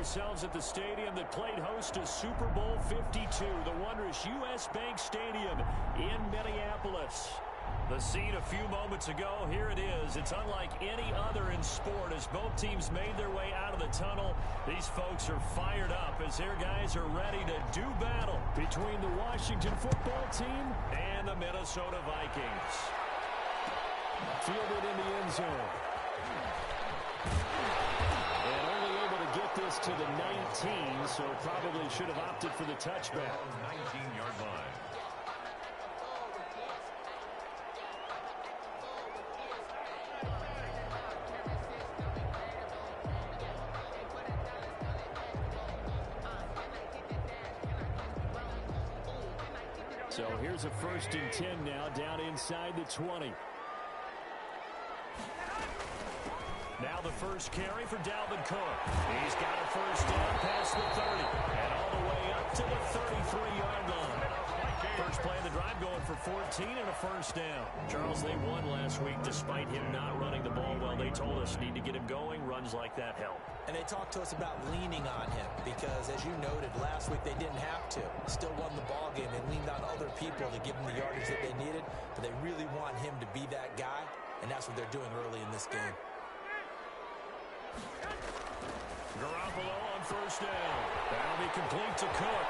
ourselves at the stadium that played host to Super Bowl 52, the wondrous U.S. Bank Stadium in Minneapolis. The scene a few moments ago, here it is. It's unlike any other in sport as both teams made their way out of the tunnel. These folks are fired up as their guys are ready to do battle between the Washington football team and the Minnesota Vikings. Fielded in the end zone. And only able to get this to the 19, so probably should have opted for the touchback. 19-yard line. So here's a 1st and 10 now, down inside the 20. Now the first carry for Dalvin Cook. He's got a first down past the 30 and all the way up to the 33-yard line. First play of the drive going for 14 and a first down. Charles, they won last week despite him not running the ball well. They told us need to get him going. Runs like that help. And they talked to us about leaning on him because, as you noted, last week they didn't have to. Still won the ball game. They leaned on other people to give them the yardage that they needed, but they really want him to be that guy, and that's what they're doing early in this game. Garoppolo on first down. That'll be complete to Cook.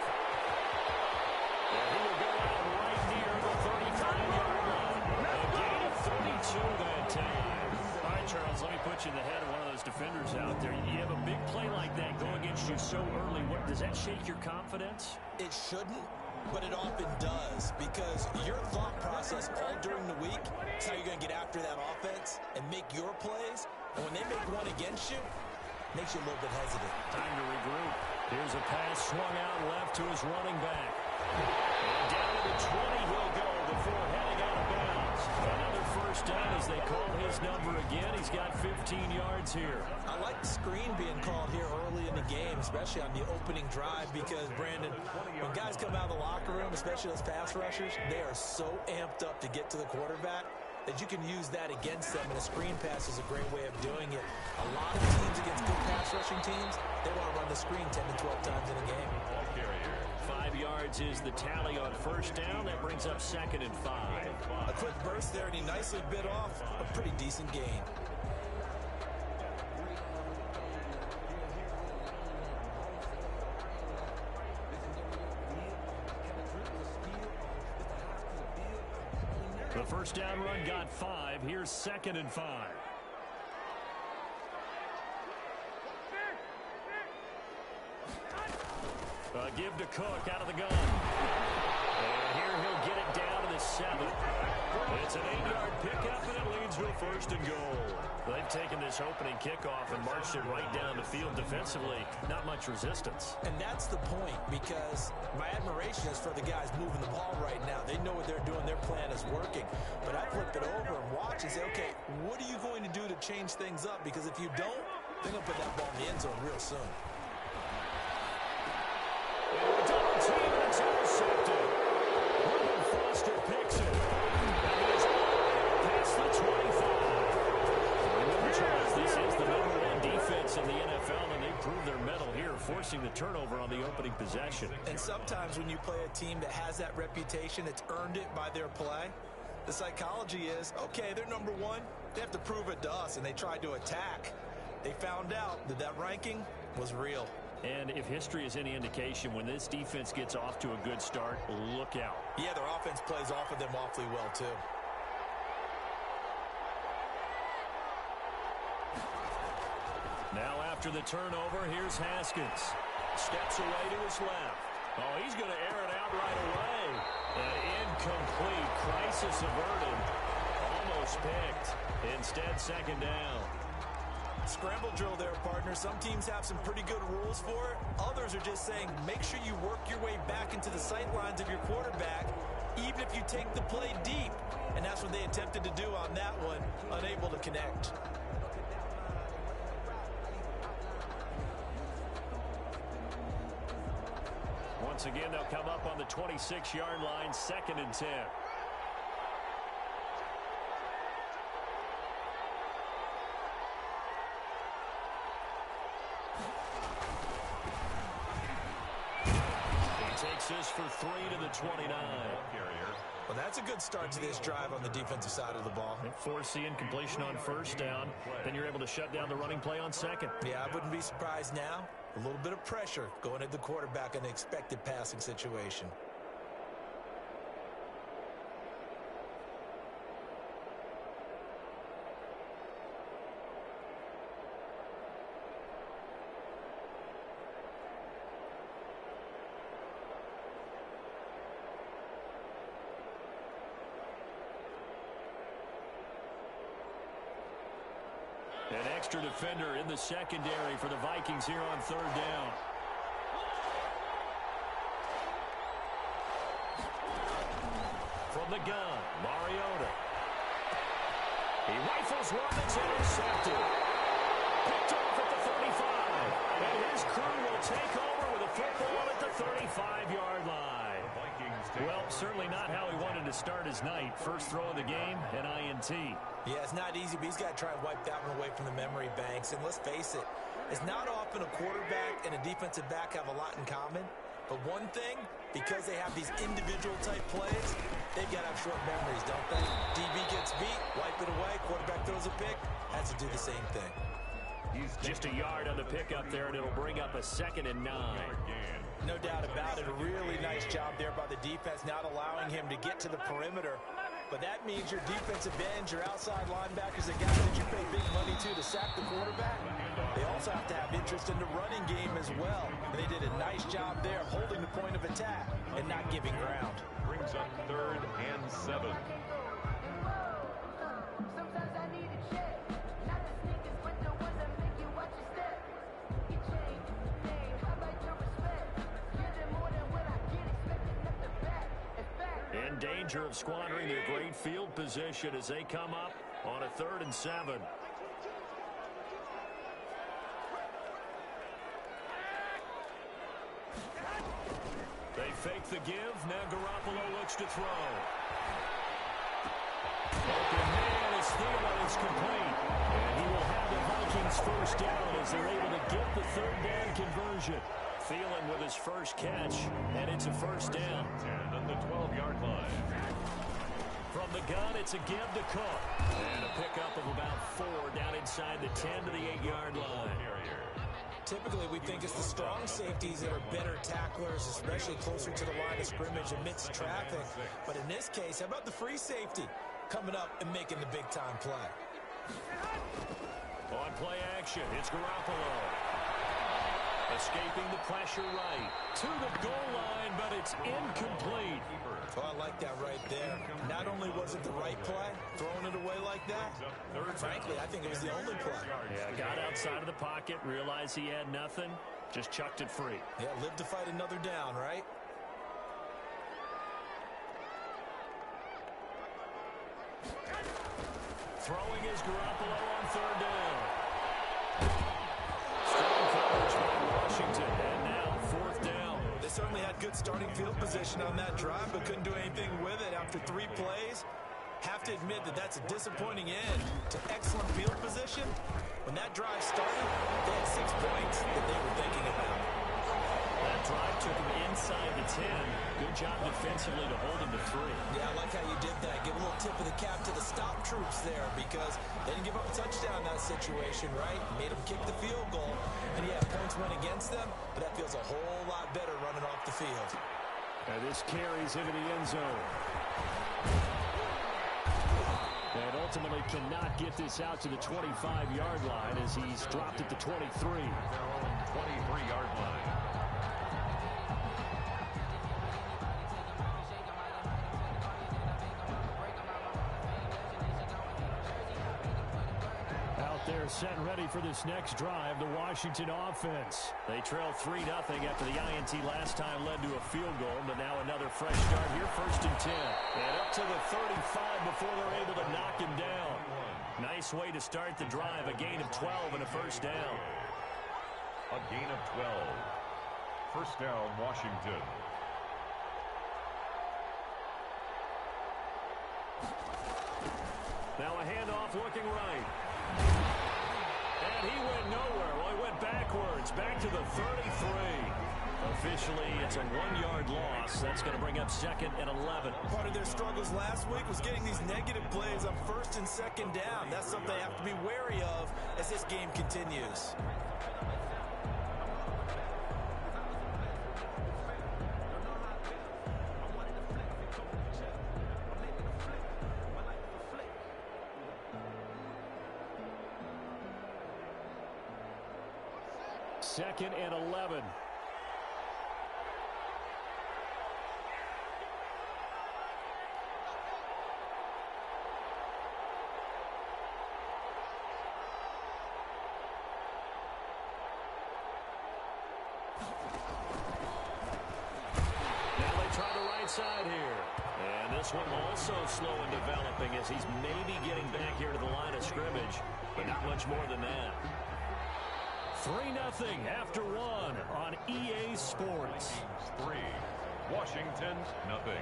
And he will go out right near the 35-yard line. A gain of 32 that time. All right, Charles, let me put you in the head of one of those defenders out there. You have a big play like that go against you so early. Does that shake your confidence? It shouldn't, but it often does because your thought process all during the week is how you're going to get after that offense and make your plays. And when they make one against you, it makes you a little bit hesitant. Time to regroup. Here's a pass swung out left to his running back. And down to the 20 he'll go before heading out of bounds. Another first down as they call his number again. He's got 15 yards here. I like the screen being called here early in the game, especially on the opening drive because, Brandon, when guys come out of the locker room, especially those pass rushers, they are so amped up to get to the quarterback that you can use that against them, and a screen pass is a great way of doing it. A lot of teams against good pass rushing teams, they want to run the screen 10 to 12 times in a game. 5 yards is the tally on first down. That brings up 2nd and 5. A quick burst there, and he nicely bit off a pretty decent gain. The first down run got 5. Here's 2nd and 5. Give to Cook out of the gun. And here he'll get it down to the 7. It's an 8-yard pickup, and it leads to a 1st and goal. They've taken this opening kickoff and marched it right down the field defensively. Not much resistance. And that's the point, because my admiration is for the guys moving the ball right now. They know what they're doing. Their plan is working. But I flip it over and watch and say, okay, what are you going to do to change things up? Because if you don't, they're going to put that ball in the end zone real soon. Double team, and it's intercepted. Reuben Foster picks it. And he's past the 25. Remember, Charles, this is the #1 defense in the NFL, and they prove their mettle here, forcing the turnover on the opening possession. And sometimes when you play a team that has that reputation, that's earned it by their play, the psychology is, okay, they're #1. They have to prove it to us, and they tried to attack. They found out that that ranking was real. And if history is any indication, when this defense gets off to a good start, look out. Yeah, their offense plays off of them awfully well, too. Now after the turnover, here's Haskins. Steps away to his left. Oh, he's going to air it out right away. An incomplete. Crisis averted. Almost picked. Instead, 2nd down. Scramble drill there, partner. Some teams have some pretty good rules for it. Others are just saying, make sure you work your way back into the sight lines of your quarterback, even if you take the play deep. And that's what they attempted to do on that one, unable to connect. Once again, they'll come up on the 26-yard line, 2nd and 10. for 3 to the 29. Well, that's a good start to this drive on the defensive side of the ball. Forcing incompletion on first down. Then you're able to shut down the running play on second. Yeah, I wouldn't be surprised now. A little bit of pressure going at the quarterback in an expected passing situation. An extra defender in the secondary for the Vikings here on third down. From the gun, Mariota. He rifles one that's intercepted. Picked off at the 35. And his crew will take over with a football at the 35-yard line. Well, certainly not how he wanted to start his night. First throw of the game, an INT. Yeah, it's not easy, but he's got to try and wipe that one away from the memory banks. And let's face it, it's not often a quarterback and a defensive back have a lot in common. But one thing, because they have these individual type plays, they've got to have short memories, don't they? DB gets beat, wipe it away, quarterback throws a pick, has to do the same thing. Just a yard on the pickup there, and it'll bring up a 2nd and 9. No doubt about it. A really nice job there by the defense, not allowing him to get to the perimeter. But that means your defensive ends, your outside linebackers, the guys that you pay big money to sack the quarterback, they also have to have interest in the running game as well. And they did a nice job there of holding the point of attack and not giving ground. Brings up 3rd and 7. In danger of squandering their great field position as they come up on a 3rd and 7. They fake the give. Now Garoppolo looks to throw. Open man is Thielen. It's complete. And he will have the Vikings first down as they're able to get the 3rd down conversion. Thielen with his first catch, and it's a first down. 10 on the 12-yard line. From the gun, it's a give to Cook. And a pickup of about 4 down inside the 10 to the 8-yard line. Typically, we think it's the strong safeties that are better tacklers, especially closer to the line of scrimmage amidst traffic. But in this case, how about the free safety coming up and making the big-time play? On play action, it's Garoppolo. Escaping the pressure right to the goal line, but it's incomplete. Oh, I like that right there. Not only was it the right play, throwing it away like that, frankly, I think it was the only play. Yeah, got outside of the pocket, realized he had nothing, just chucked it free. Yeah, live to fight another down, right? Throwing is Garoppolo on 3rd down. Strong coverage by Washington, and now 4th down. They certainly had good starting field position on that drive, but couldn't do anything with it after 3 plays. Have to admit that that's a disappointing end to excellent field position. When that drive started, they had 6 points that they were thinking about. That drive took him inside the 10. Good job defensively to hold him to 3. Yeah, I like how you did that. Give a little tip of the cap to the stop troops there because they didn't give up a touchdown in that situation, right? Made them kick the field goal. And yeah, points went against them, but that feels a whole lot better running off the field. And this carries into the end zone. And ultimately cannot get this out to the 25-yard line as he's dropped at the 23. Their own 23-yard line. They're set and ready for this next drive, the Washington offense. They trail 3-0 after the INT last time led to a field goal, but now another fresh start here, 1st and 10. And up to the 35 before they're able to knock him down. Nice way to start the drive, a gain of 12 and a first down. A gain of 12. First down, Washington. Now a handoff looking right. And he went nowhere. Well, he went backwards, back to the 33. Officially, it's a 1-yard loss. That's going to bring up 2nd and 11. Part of their struggles last week was getting these negative plays on 1st and 2nd down. That's something they have to be wary of as this game continues. Second and 11. Side here. And this one also slow in developing as he's maybe getting back here to the line of scrimmage, but not much more than that. 3-0 after 1 on EA Sports. 3, Washington, nothing.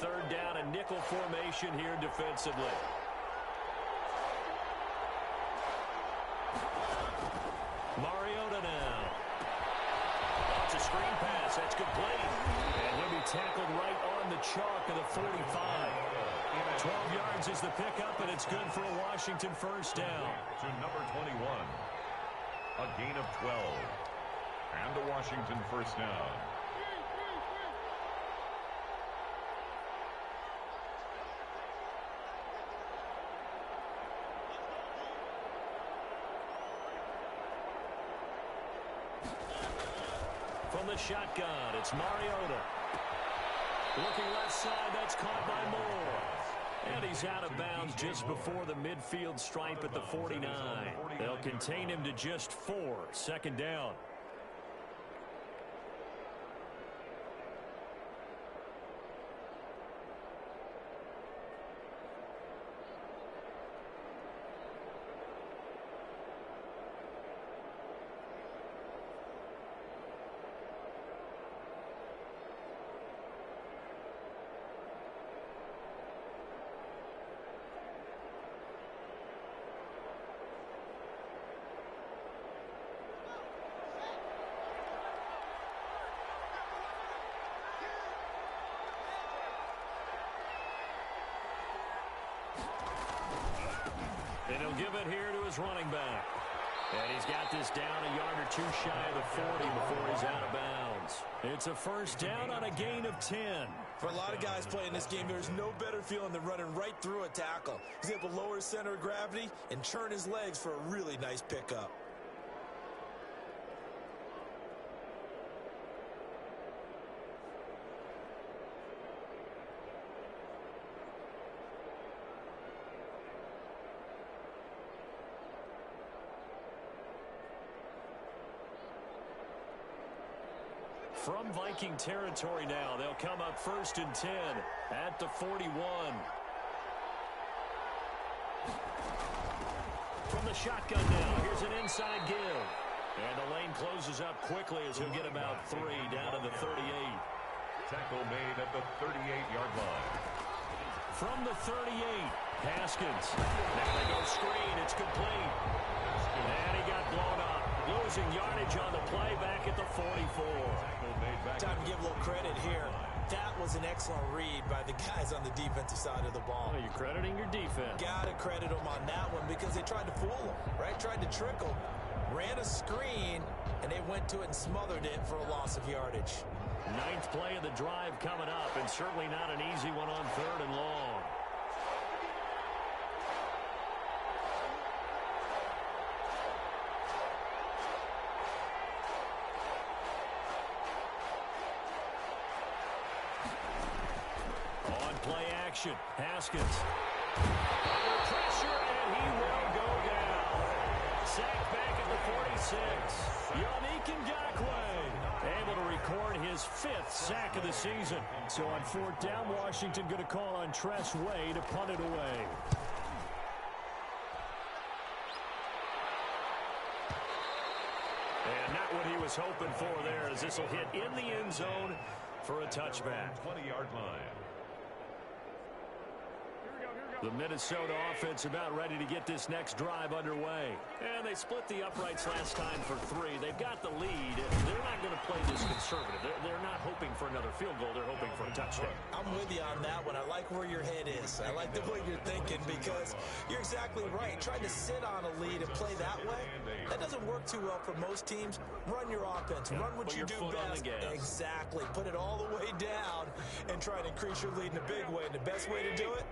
Third down and nickel formation here defensively. Mariota now. It's a screen pass. That's complete. And he'll be tackled right on the chalk of the 45. 12 yards is the pickup, and it's good for a Washington first down. To number 21. A gain of 12. And a Washington first down. From the shotgun, it's Mariota. Looking left side, that's caught by Moore. And he's out of bounds just before the midfield stripe at the 49. They'll contain him to just 4. Second down. And he'll give it here to his running back. And he's got this down a yard or two shy of the 40 before he's out of bounds. It's a first down on a gain of 10. For a lot of guys playing this game, there's no better feeling than running right through a tackle. He's able to lower his center of gravity and churn his legs for a really nice pickup. From Viking territory now, they'll come up first and 10 at the 41. From the shotgun now, here's an inside give. And the lane closes up quickly as he'll get about 3 down to the 38. Tackle made at the 38-yard line. From the 38, Haskins. Now they go screen. It's complete. And he got blown up. Losing yardage on the play back at the 44. Time to give a little credit here. That was an excellent read by the guys on the defensive side of the ball. Well, you're crediting your defense. Got to credit them on that one because they tried to fool him, right? Tried to trick him. Ran a screen, and they went to it and smothered it for a loss of yardage. 9th play of the drive coming up, and certainly not an easy one on 3rd and long. Play action. Haskins. Under pressure, and he will go down. sacked back at the 46. Yannick Ngakoue able to record his 5th sack of the season. So on 4th down, Washington going to call on Tress Way to punt it away. And not what he was hoping for there, as this will hit in the end zone for a touchback. 20-yard line. The Minnesota offense about ready to get this next drive underway. And they split the uprights last time for 3. They've got the lead. They're not going to play this conservative. They're not hoping for another field goal. They're hoping for a touchdown. I'm with you on that one. I like where your head is. I like the way you're thinking, because you're exactly right. Trying to sit on a lead and play that way, that doesn't work too well for most teams. Run your offense. Run what you do best. Exactly. Put it all the way down and try to increase your lead in a big way. And the best way to do it,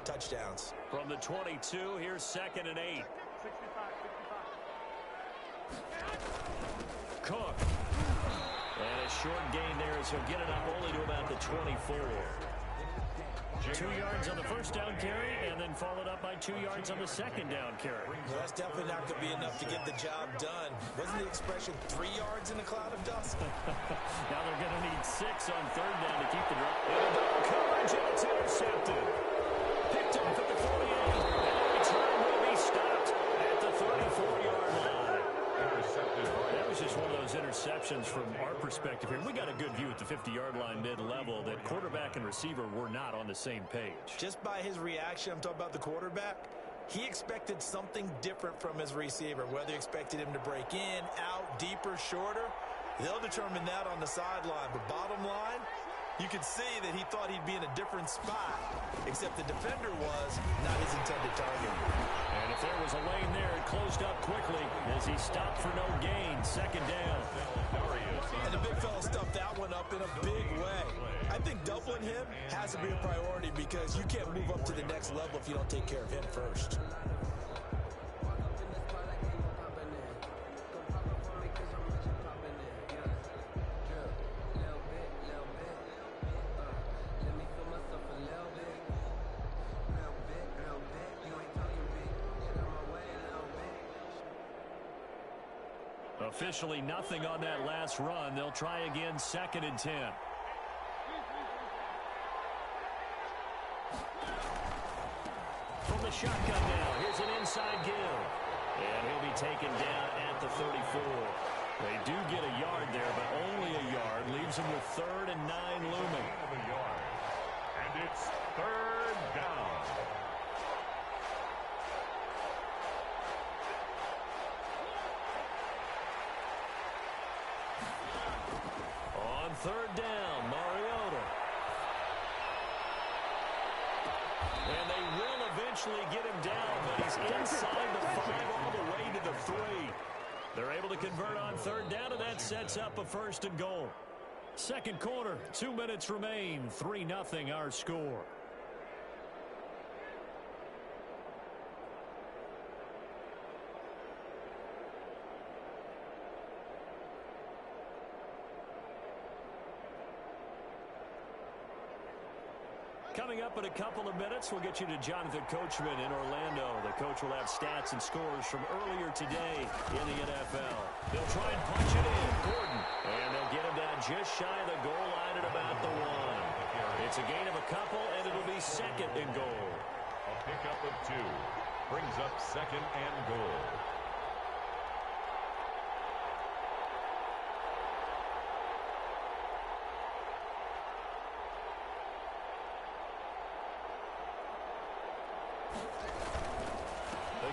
touchdowns. From the 22, here's 2nd and 8. Cook. And a short gain there as he'll get it up only to about the 24. 2 yards on the first down carry, and then followed up by 2 yards on the second down carry. Well, that's definitely not going to be enough to get the job done. Wasn't the expression 3 yards in a cloud of dust? Now they're going to need 6 on 3rd down to keep the drive. Coverage, and it's intercepted. Picked up at the 48, and the return will be stopped at the 34-yard line. That was just one of those interceptions from our perspective here. We got a good view at the 50-yard line mid-level that quarterback and receiver were not on the same page. Just by his reaction, I'm talking about the quarterback, he expected something different from his receiver, whether he expected him to break in, out, deeper, shorter. They'll determine that on the sideline. But bottom line, you could see that he thought he'd be in a different spot, except the defender was not his intended target. And if there was a lane there, it closed up quickly as he stopped for no gain. 2nd down. And the big fella stuffed that one up in a big way. I think doubling him has to be a priority, because you can't move up to the next level if you don't take care of him first. Officially nothing on that last run. They'll try again, 2nd and 10. From the shotgun now, here's an inside give. And he'll be taken down at the 34. They do get a yard there, but only a yard. Leaves them with 3rd and 9 looming. And it's 3rd down. On 3rd down, Mariota. And they will eventually get him down, but he's inside the 5 all the way to the 3. They're able to convert on 3rd down, and that sets up a 1st and goal. 2nd quarter, 2 minutes remain. 3-0 our score. Coming up in a couple of minutes, we'll get you to Jonathan Coachman in Orlando. The coach will have stats and scores from earlier today in the NFL. They'll try and punch it in. Gordon. And they'll get him down just shy of the goal line at about the 1. It's a gain of a couple, and it'll be 2nd and goal. A pickup of 2 brings up 2nd and goal.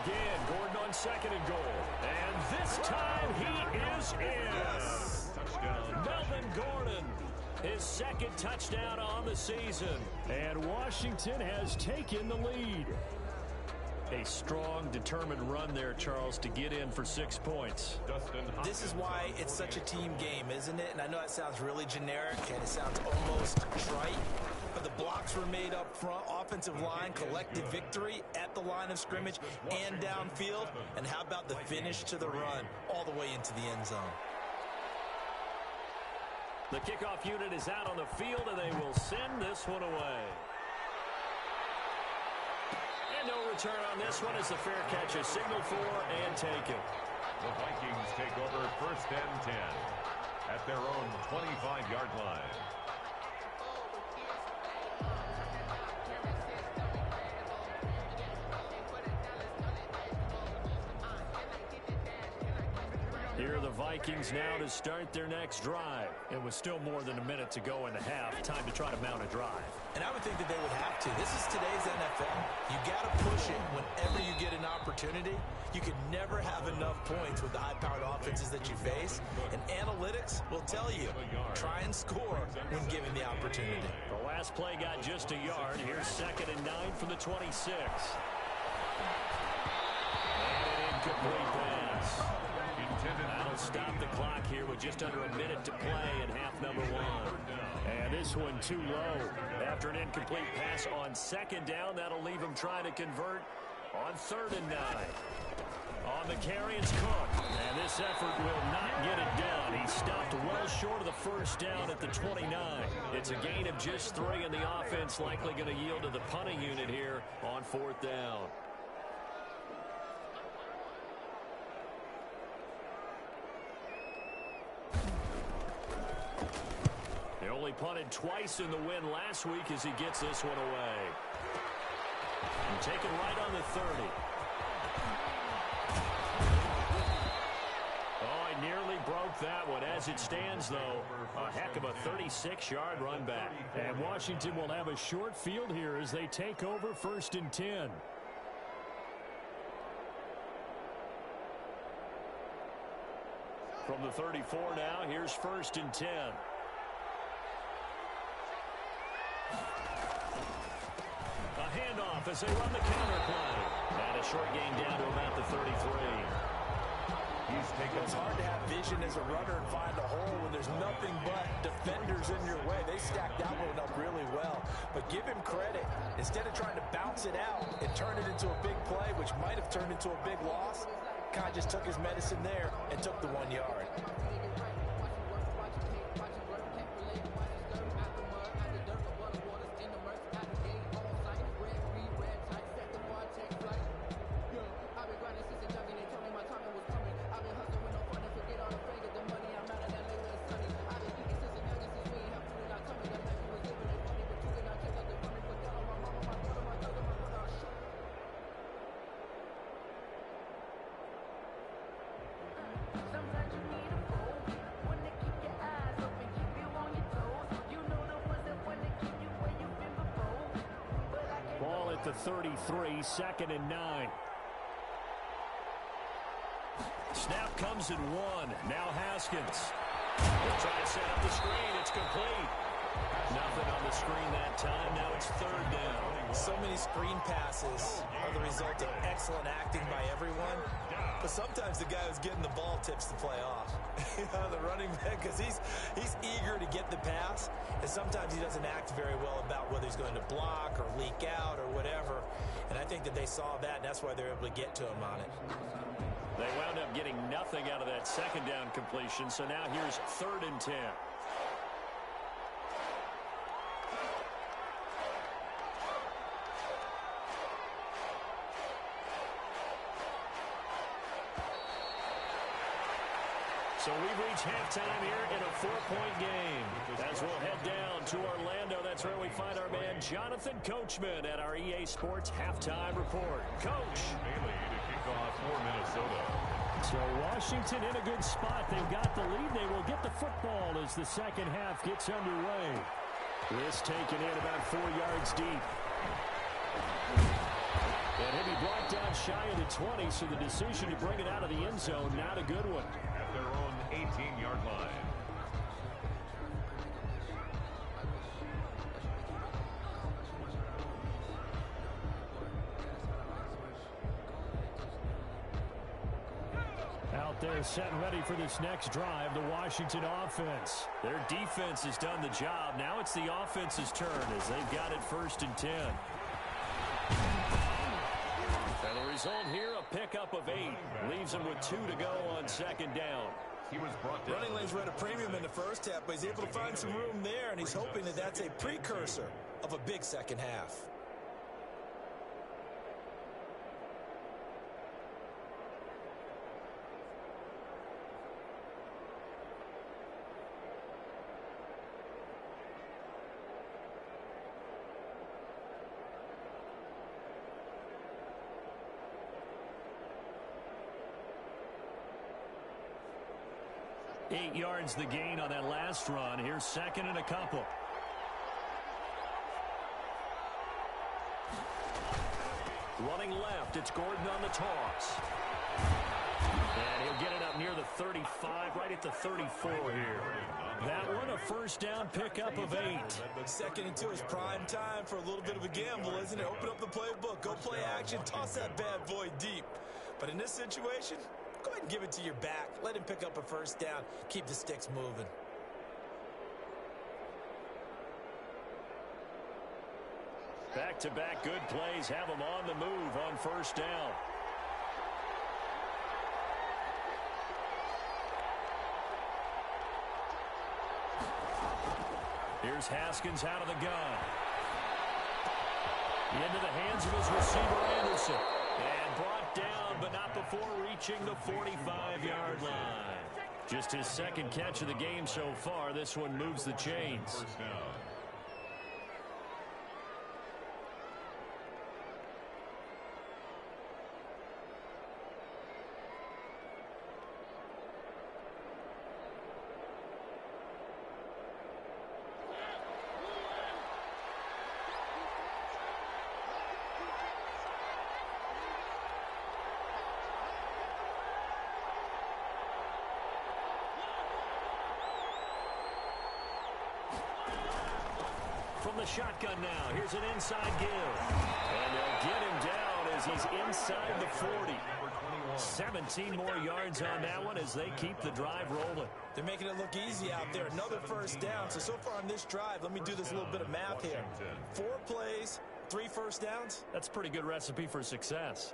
Again, Gordon on 2nd and goal. And this time he is in. Yes. Touchdown. Melvin Gordon, his 2nd touchdown on the season. And Washington has taken the lead. A strong, determined run there, Charles, to get in for 6 points. This is why it's such a team game, isn't it? And I know that sounds really generic, and it sounds almost trite. But the blocks were made up front, offensive line, collective victory at the line of scrimmage and downfield. And how about the finish to the run all the way into the end zone? The kickoff unit is out on the field, and they will send this one away. And no return on this one as the fair catch is signaled for and taken. The Vikings take over 1st and 10 at their own 25-yard line. Here are the Vikings now to start their next drive. It was still more than a minute to go in the half. Time to try to mount a drive. And I would think that they would have to. This is today's NFL. You got to push it whenever you get an opportunity. You can never have enough points with the high-powered offenses that you face. And analytics will tell you, try and score when given the opportunity. The last play got just a yard. Here's 2nd and 9 from the 26. And an incomplete pass. That'll stop the clock here with just under a minute to play in half number 1. And this one too low. After an incomplete pass on 2nd down, that'll leave him trying to convert on 3rd and 9. On the carry, it's Cook. And this effort will not get it done. He stopped well short of the 1st down at the 29. It's a gain of just 3, and the offense likely going to yield to the punting unit here on 4th down. They only punted twice in the win last week as he gets this one away. And taken right on the 30. Oh, I nearly broke that one. As it stands, though, a heck of a 36-yard run back. And Washington will have a short field here as they take over 1st and 10. From the 34 now, here's 1st and 10. A handoff as they run the counter play. And a short gain down to about the 33. It's hard to have vision as a runner and find a hole when there's nothing but defenders in your way. They stacked that one up really well. But give him credit. Instead of trying to bounce it out and turn it into a big play, which might have turned into a big loss, Kai just took his medicine there and took the 1 yard. The 33, 2nd and 9. Snap comes in 1. Now Haskins. They'll try to set up the screen. It's complete. Nothing on the screen that time. Now it's 3rd down. So many screen passes are the result of excellent acting by everyone. But sometimes the guy who's getting the ball tips the play off. The running back, because he's eager to get the pass, and sometimes he doesn't act very well about whether he's going to block or leak out or whatever. And I think that they saw that, and that's why they're able to get to him on it. They wound up getting nothing out of that 2nd down completion, so now here's 3rd and 10. So we've reached halftime here in a 4-point game. As we'll head down to Orlando, that's where we find our man Jonathan Coachman at our EA Sports Halftime Report. Coach. Bailey to kick off for Minnesota. So Washington in a good spot. They've got the lead. They will get the football as the 2nd half gets underway. This taken in about 4 yards deep. And he'll be brought down shy of the 20, so the decision to bring it out of the end zone, not a good one. At their own 18-yard line. Out there set and ready for this next drive, the Washington offense. Their defense has done the job. Now it's the offense's turn as they've got it 1st and 10. And the result here, a pickup of 8. Leaves them with 2 to go on 2nd down. He was brought down. Running lanes were at a premium in the 1st half, but he's able to find some room there, and he's hoping that that's a precursor of a big 2nd half. 8 yards the gain on that last run. Here's second and a couple. Running left, it's Gordon on the toss. And he'll get it up near the 35, right at the 34 here. That one, a first down pickup of 8. Second and 2 is prime time for a little bit of a gamble, isn't it? Open up the playbook, go play action, toss that bad boy deep. But in this situation, go ahead and give it to your back. Let him pick up a first down. Keep the sticks moving. Back-to-back good plays have them on the move on first down. Here's Haskins out of the gun. Into the hands of his receiver, Anderson. And brought down, but not before reaching the 45-yard line. Just his second catch of the game so far. This one moves the chains. First down. From the shotgun now, here's an inside give. And they'll get him down as he's inside the 40. 17 more yards on that one as they keep the drive rolling. They're making it look easy out there. Another first down. So far on this drive, let me do this little bit of math here. 4 plays, 3 first downs. That's a pretty good recipe for success.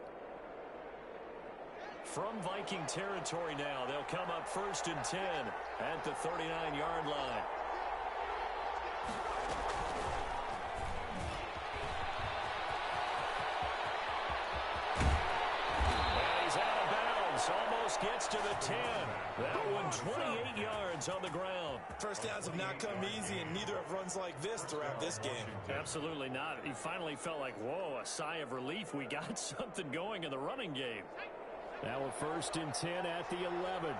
From Viking territory now, they'll come up first and 10 at the 39-yard line. Almost gets to the 10. That one 28 yards on the ground. First downs have not come easy, and neither have runs like this throughout this game. Absolutely not. He finally felt like, whoa, a sigh of relief. We got something going in the running game. Now we're first and 10 at the 11. And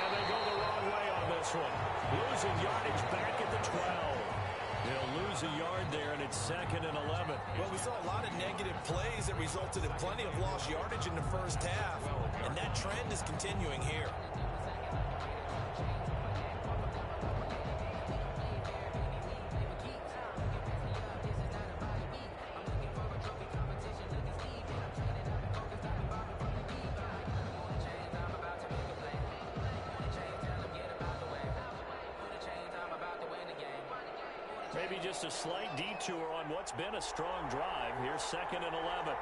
they go the wrong way on this one. Losing yardage back at the 12. They'll lose a yard there, and it's second and 11. Well, we saw a lot of negative plays that resulted in plenty of lost yardage in the first half, and that trend is continuing here. Maybe just a slight detour on what's been a strong drive. Here's second and 11.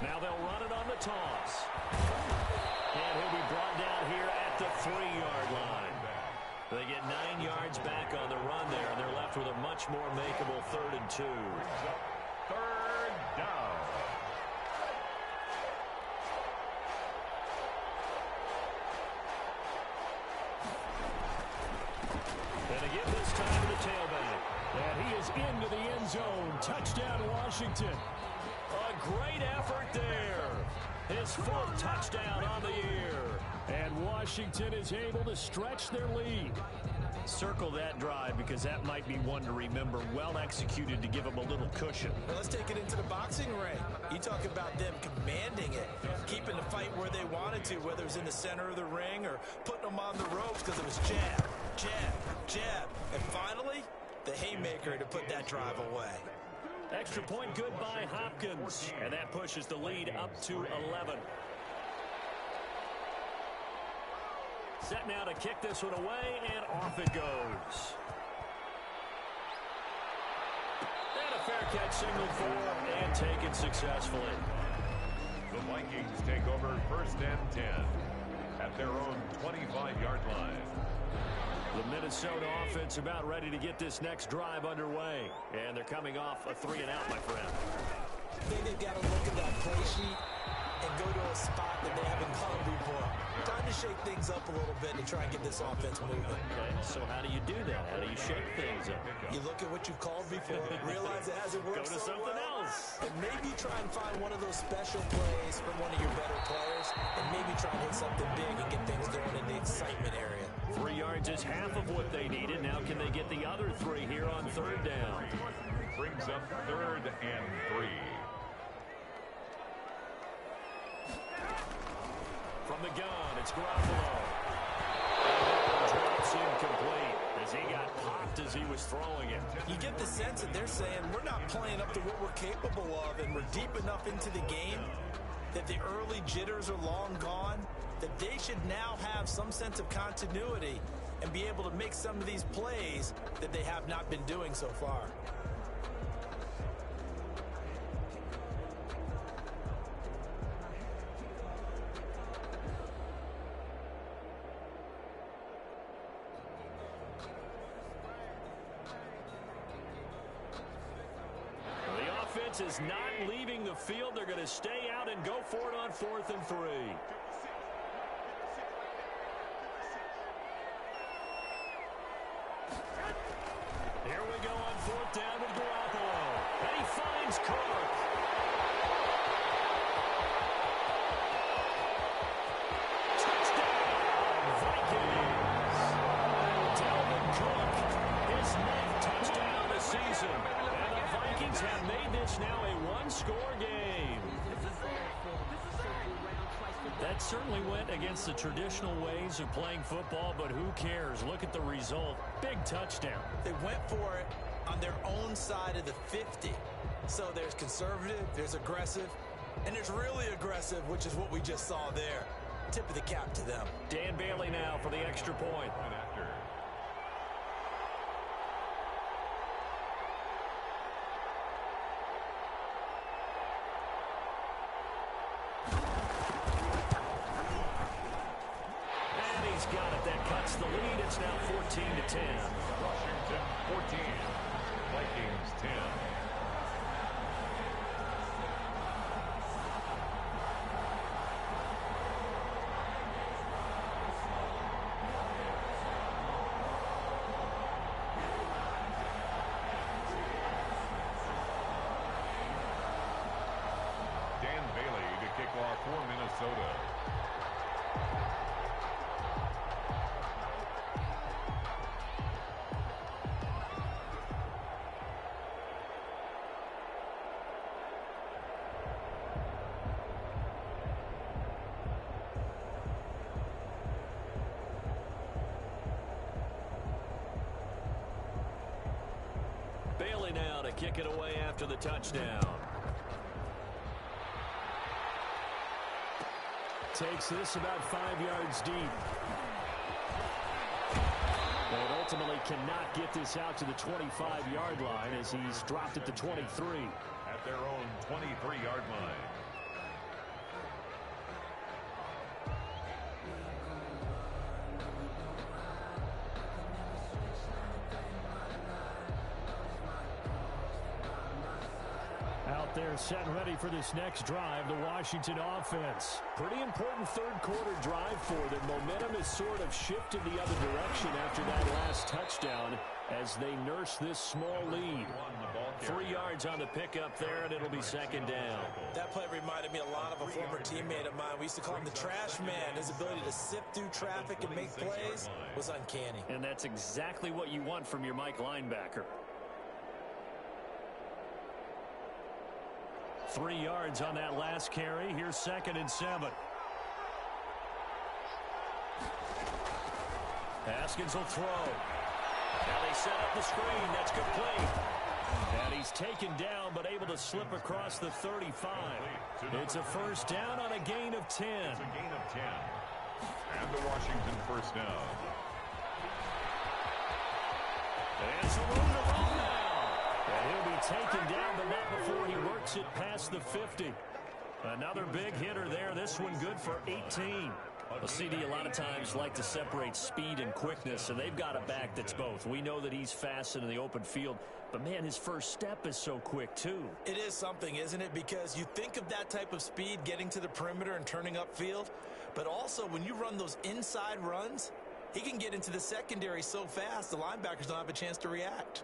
Now they'll run it on the toss. And he'll be brought down here at the 3-yard line. They get 9 yards back on the run there, and they're left with a much more makeable 3rd and 2. Third down. And again this time to the tailback. And he is into the end zone. Touchdown, Washington. A great effort there. His 4th touchdown on the year. And Washington is able to stretch their lead. Circle that drive because that might be one to remember. Well executed to give them a little cushion. Well, let's take it into the boxing ring. You talk about them commanding it, keeping the fight where they wanted to, whether it was in the center of the ring or putting them on the ropes because it was jab, jab, jab. And finally, the haymaker to put that drive away. Extra point good by Hopkins. And that pushes the lead up to 11. Set now to kick this one away, and off it goes. And a fair catch signaled for and taken successfully. The Vikings take over first and 10 at their own 25-yard line. The Minnesota offense about ready to get this next drive underway. And they're coming off a 3-and-out, my friend. I think they've got to look at that play sheet and go to a spot that they haven't gone before. Time to shake things up a little bit and try and get this offense moving. Okay, so how do you do that? How do you shake things up? You look at what you've called before, realize it hasn't worked Go to so something well, else. and maybe try and find one of those special plays from one of your better players, and maybe try and hit something big and get things going in the excitement area. 3 yards is half of what they needed. Now can they get the other 3 here on 3rd down? Brings up 3rd and 3. From the gun, it's Garoppolo. Drops incomplete as he got popped as he was throwing it. You get the sense that they're saying we're not playing up to what we're capable of, and we're deep enough into the game that the early jitters are long gone, that they should now have some sense of continuity and be able to make some of these plays that they have not been doing so far. Is not leaving the field. They're going to stay out and go for it on 4th and 3. Here we go on 4th down with Garoppolo. And he finds Cook. Touchdown, Vikings. Dalvin Cook, his 9th touchdown of the season. And the Vikings have made this now a one-score game. That certainly went against the traditional ways of playing football, but who cares? Look at the result. Big touchdown. They went for it on their own side of the 50. So there's conservative, there's aggressive, and there's really aggressive, which is what we just saw there. Tip of the cap to them. Dan Bailey now for the extra point. After. Got it. That cuts the lead. It's now 14-10. Washington 14. Vikings 10. Dan Bailey to kick off for Minnesota. Bailey now to kick it away after the touchdown. Takes this about 5 yards deep. But ultimately cannot get this out to the 25-yard line as he's dropped at the 23. At their own 23-yard line. Out there set and ready for this next drive, the Washington offense. Pretty important third-quarter drive for them. Momentum has sort of shifted the other direction after that last touchdown as they nurse this small lead. 3 yards on the pickup there, and it'll be 2nd down. That play reminded me a lot of a former teammate of mine. We used to call him the trash man. His ability to sift through traffic and make plays was uncanny. And that's exactly what you want from your Mike linebacker. 3 yards on that last carry. Here's 2nd and 7. Haskins will throw. Now they set up the screen. That's complete. And he's taken down but able to slip across the 35. It's a 1st down on a gain of 10. It's a gain of 10. And the Washington 1st down. And some room to run now. And he'll be taken down, but not before he works it past the 50. Another big hitter there. This one good for 18. Well, CD, a lot of times like to separate speed and quickness, and they've got a back that's both. We know that he's fast in the open field, but, man, his first step is so quick, too. It is something, isn't it? Because you think of that type of speed getting to the perimeter and turning upfield, but also when you run those inside runs, he can get into the secondary so fast the linebackers don't have a chance to react.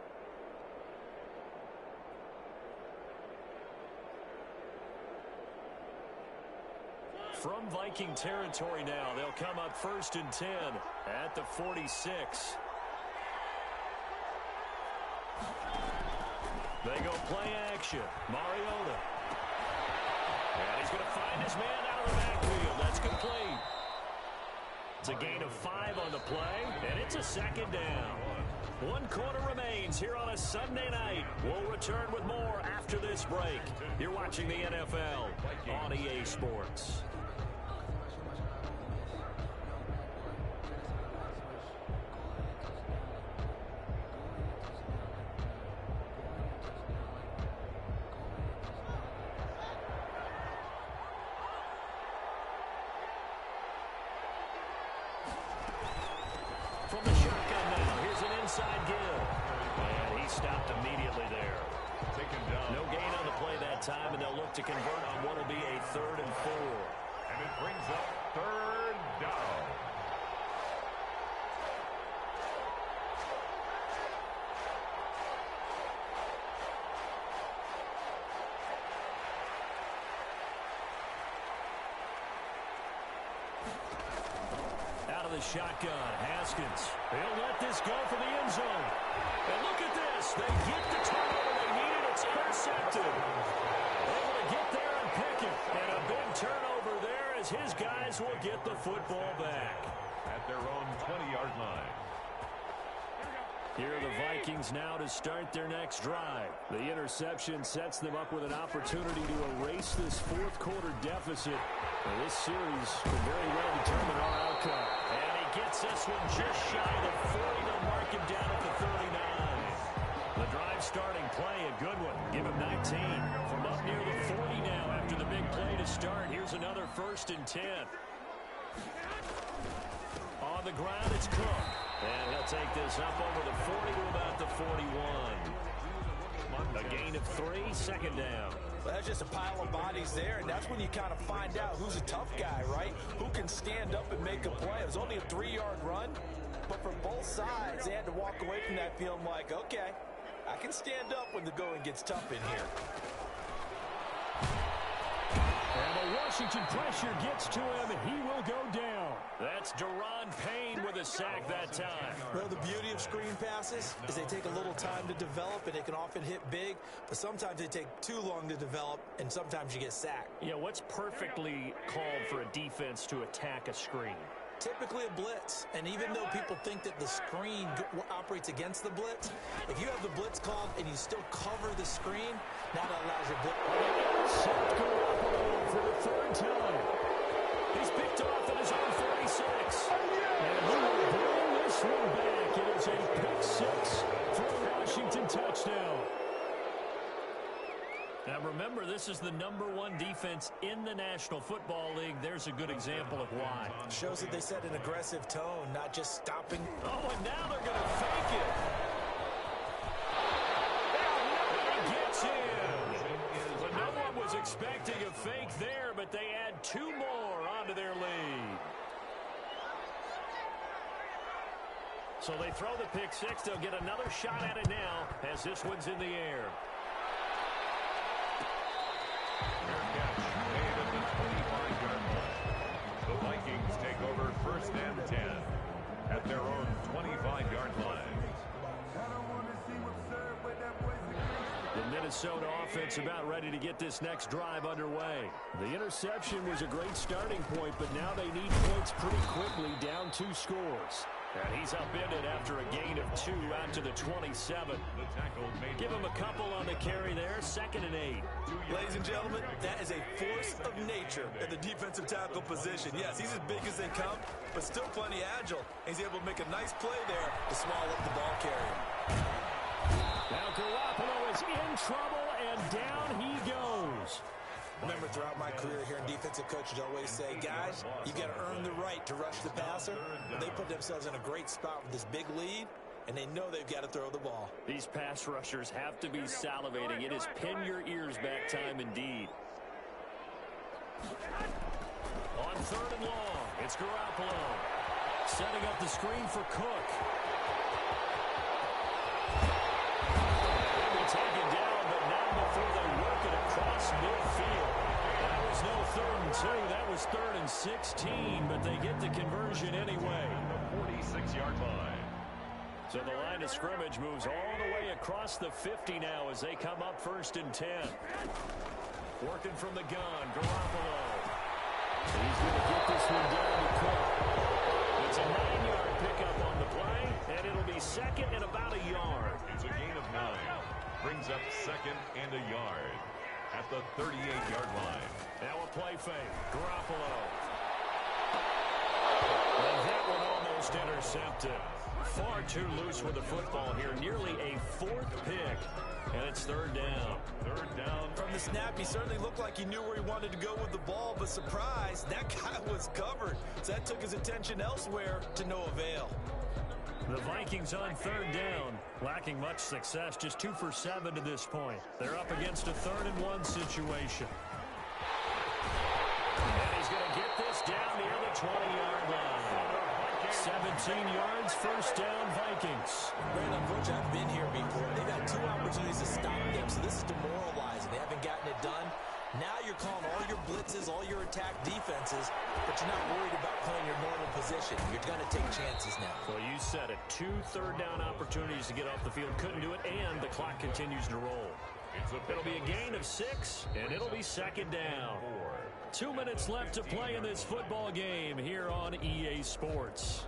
From Viking territory now, they'll come up 1st and 10 at the 46. They go play action. Mariota. And he's going to find his man out of the backfield. That's complete. It's a gain of 5 on the play, and it's a 2nd down. 1 quarter remains here on a Sunday night. We'll return with more after this break. You're watching the NFL on EA Sports. From the shotgun now, here's an inside give. And he stopped immediately there. Taken down. No gain on the play that time, and they'll look to convert on what will be a 3rd and 4. And it brings up 3rd down. The shotgun, Haskins. He'll let this go for the end zone. And look at this. They get the turnover they needed. It's intercepted. Able to get there and pick it. And a big turnover there as his guys will get the football back. At their own 20-yard line. Here are the Vikings now to start their next drive. The interception sets them up with an opportunity to erase this 4th quarter deficit. Well, this series could very well determine our outcome. And he gets this one just shy of the 40 to mark him down at the 39. The drive starting play, a good one. Give him 19. From up near the 40 now after the big play to start. Here's another 1st and 10. On the ground, it's Cook. And he'll take this up over the 40 to about the 41. A gain of 3, 2nd down. Well, that's just a pile of bodies there, and that's when you kind of find out who's a tough guy, right? Who can stand up and make a play. It was only a 3-yard run, but for both sides, they had to walk away from that feeling like, okay, I can stand up when the going gets tough in here. And the Washington pressure gets to him, and he will go down. That's Daron Payne with a sack that time. Well, the beauty of screen passes is they take a little time to develop, and they can often hit big, but sometimes they take too long to develop, and sometimes you get sacked. Yeah, what's perfectly called for a defense to attack a screen? Typically a blitz, and even though people think that the screen operates against the blitz, if you have the blitz called and you still cover the screen, now that allows your blitz. Intercept Garoppolo for the 3rd time. He's picked off at his own 46. And he will bring this one back. It is a pick 6 for a Washington touchdown. Now remember, this is the #1 defense in the National Football League. There's a good example of why. Shows that they set an aggressive tone, not just stopping. Oh, and now they're going to fake it. And he gets in. But no one was expecting a fake there, but they add 2 more onto their lead. So they throw the pick 6. They'll get another shot at it now as this one's in the air. The Vikings take over 1st and 10 at their own 25-yard line. The Minnesota offense about ready to get this next drive underway. The interception was a great starting point, but now they need points pretty quickly, down 2 scores. And he's upended after a gain of 2 out to the 27. Give him a couple on the carry there, 2nd and 8. Ladies and gentlemen, that is a force of nature at the defensive tackle position. Yes, he's as big as they come, but still plenty agile. He's able to make a nice play there to swallow up the ball carrier. Now Garoppolo is in trouble, and down he goes. Remember, throughout my career here in defensive coaches always say, guys, you got to earn the right to rush the passer. They put themselves in a great spot with this big lead, and they know they've got to throw the ball. These pass rushers have to be salivating. It is pin your ears back time indeed. On 3rd and long, it's Garoppolo. Setting up the screen for Cook. They'll be taken down, but not before they work it across midfield. That was no 3rd and 2. That was 3rd and 16, but they get the conversion anyway. The 46-yard line. So the line of scrimmage moves all the way across the 50 now as they come up 1st and 10. Working from the gun, Garoppolo. He's going to get this one down to Cook. It's a 9-yard pickup on the play, and it'll be 2nd and about a yard. It's a gain of 9. Brings up 2nd and a yard at the 38-yard line. Now a play fake. Garoppolo. And that one almost intercepted. Far too loose with the football here. Nearly a 4th pick. And it's 3rd down. 3rd down. From the snap, he certainly looked like he knew where he wanted to go with the ball, but surprise, that guy was covered. So that took his attention elsewhere to no avail. The Vikings on 3rd down, lacking much success, just 2 for 7 to this point. They're up against a 3rd and 1 situation. And he's going to get this down near the 20-yard line. 17 yards, 1st down, Vikings. Brandon, Coach, I've been here before. They've had 2 opportunities to stop them, so this is demoralizing. They haven't gotten it done. Now you're calling all your blitzes, all your attack defenses, but you're not worried about playing your normal position. You're going to take chances now. Well, you said it. 2 3rd down opportunities to get off the field. Couldn't do it, and the clock continues to roll. It'll be a gain of 6, and it'll be 2nd down. 2 minutes left to play in this football game here on EA Sports.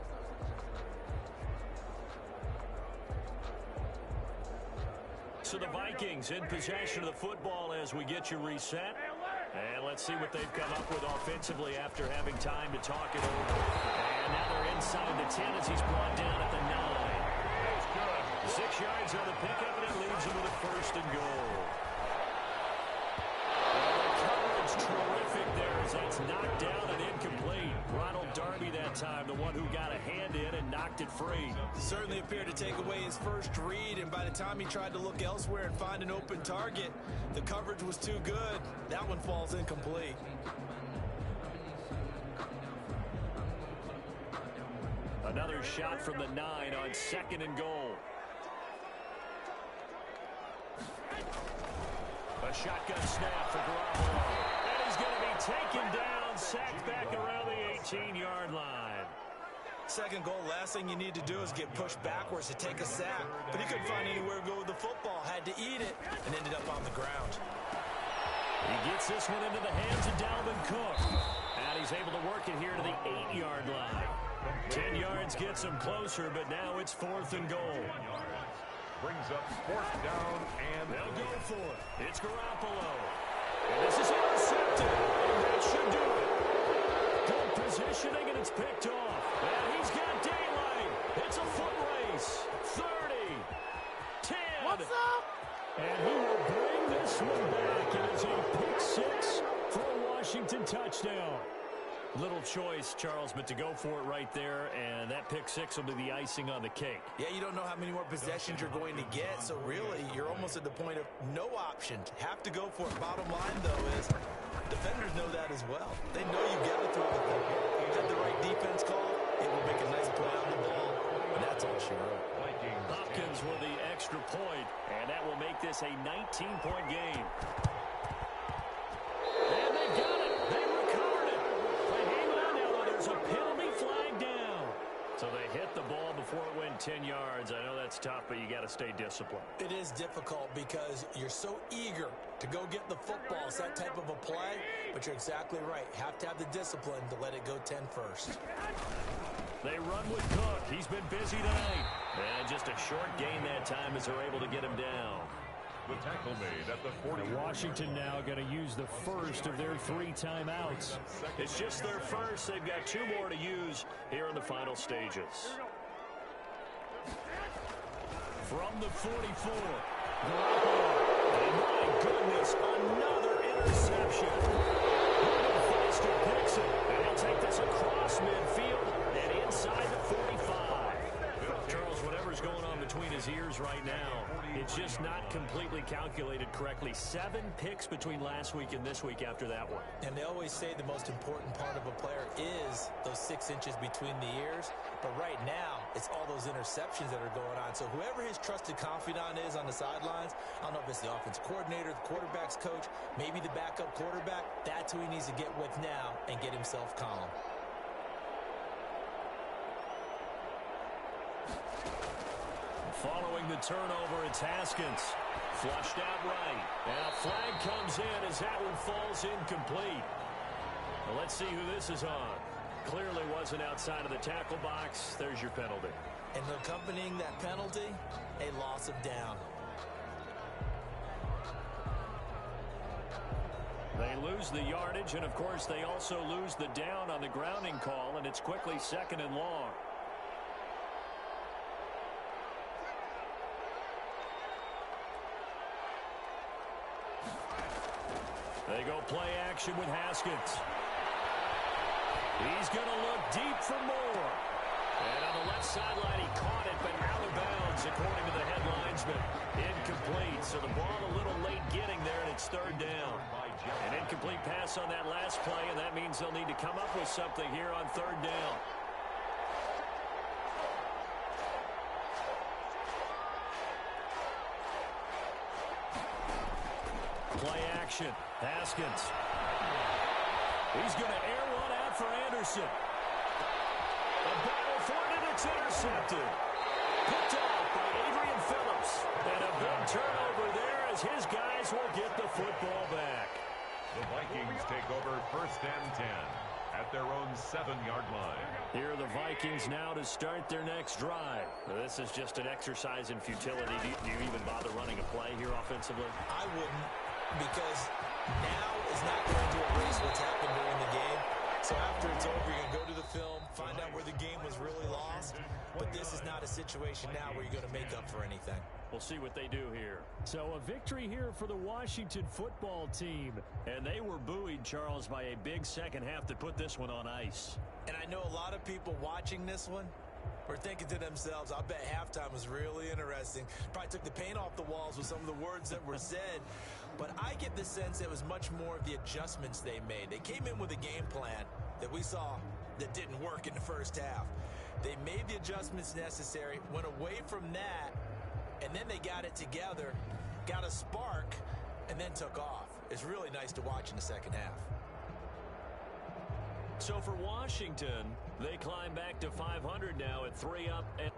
So the Vikings in possession of the football as we get you reset. And let's see what they've come up with offensively after having time to talk it over. And now they're inside the 10 as he's brought down at the 9. That's good. 6 yards on the pickup, and it leaves him with a 1st and goal. The coverage terrific there as that's knocked down and incomplete. Ronald Darby that time, the one who got a hand in and knocked it free. Certainly appeared to take away his first read, and by the time he tried to look elsewhere and find an open target, the coverage was too good. That one falls incomplete. Another shot from the 9 on 2nd and goal. A shotgun snap for Garoppolo. And he's going to be taken down, sacked back around the 18-yard line. 2nd goal, last thing you need to do is get pushed backwards to take a sack. But he couldn't find anywhere to go with the football, had to eat it, and ended up on the ground. He gets this one into the hands of Dalvin Cook. And he's able to work it here to the 8-yard line. 10 yards gets him closer, but now it's 4th and goal. Brings up 4th down, and they'll go for it. It's Garoppolo. And this is intercepted. And that should do it. Good positioning, and it's picked off. And he's got daylight. It's a foot race. 30. 10. What's up? And he will bring this one back. It is a pick 6 for a Washington touchdown. Little choice, Charles, but to go for it right there, and that pick 6 will be the icing on the cake. Yeah, you don't know how many more possessions you're going to get, so really, you're almost at the point of no option. Have to go for it. Bottom line, though, is defenders know that as well. They know you got to throw the football. Have the right defense call, it will make a nice play on the ball, and that's all she wrote. Hopkins with the extra point, and that will make this a 19-point game. And they've got it. They recovered it. They hang on now, though. There's a penalty flag down. So they hit the ball before it went 10 yards. I know that's tough, but you got to stay disciplined. It is difficult because you're so eager to go get the football. It's that type of a play, but you're exactly right. You have to have the discipline to let it go 10 first. They run with Cook. He's been busy tonight. And just a short gain that time as they're able to get him down. The tackle made at the 40. Washington now going to use the first of their 3 timeouts. It's just their first. They've got 2 more to use here in the final stages. From the 44, Garoppolo. And my goodness, another interception. just not completely calculated correctly. 7 picks between last week and this week after that one. And they always say the most important part of a player is those 6 inches between the ears. But right now, it's all those interceptions that are going on. So whoever his trusted confidant is on the sidelines, I don't know if it's the offensive coordinator, the quarterback's coach, maybe the backup quarterback, that's who he needs to get with now and get himself calm. Following the turnover, it's Haskins. Flushed out right. And a flag comes in as that one falls incomplete. Well, let's see who this is on. Clearly wasn't outside of the tackle box. There's your penalty. And accompanying that penalty, a loss of down. They lose the yardage, and of course they also lose the down on the grounding call, and it's quickly 2nd and long. They go play action with Haskins. He's going to look deep for more. And on the left sideline, he caught it, but out of bounds, according to the head linesman. Incomplete, so the ball a little late getting there, and it's 3rd down. An incomplete pass on that last play, and that means they'll need to come up with something here on 3rd down. Play action. Haskins. He's going to air one out for Anderson. A battle for it, and it's intercepted. Picked off by Adrian Phillips. And a big turnover there as his guys will get the football back. The Vikings take over 1st and 10 at their own 7-yard line. Here are the Vikings now to start their next drive. This is just an exercise in futility. Do you even bother running a play here offensively? I wouldn't, because now is not going to erase what's happened during the game. So after it's over, you're going to go to the film, find out where the game was really lost. But this is not a situation now where you're going to make up for anything. We'll see what they do here. So a victory here for the Washington football team. And they were buoyed, Charles, by a big second half to put this one on ice. And I know a lot of people watching this one were thinking to themselves, I bet halftime was really interesting. Probably took the paint off the walls with some of the words that were said. But I get the sense it was much more of the adjustments they made. They came in with a game plan that we saw that didn't work in the first half. They made the adjustments necessary, went away from that, and then they got it together, got a spark, and then took off. It's really nice to watch in the second half. So for Washington, they climb back to 500 now at 3 up. And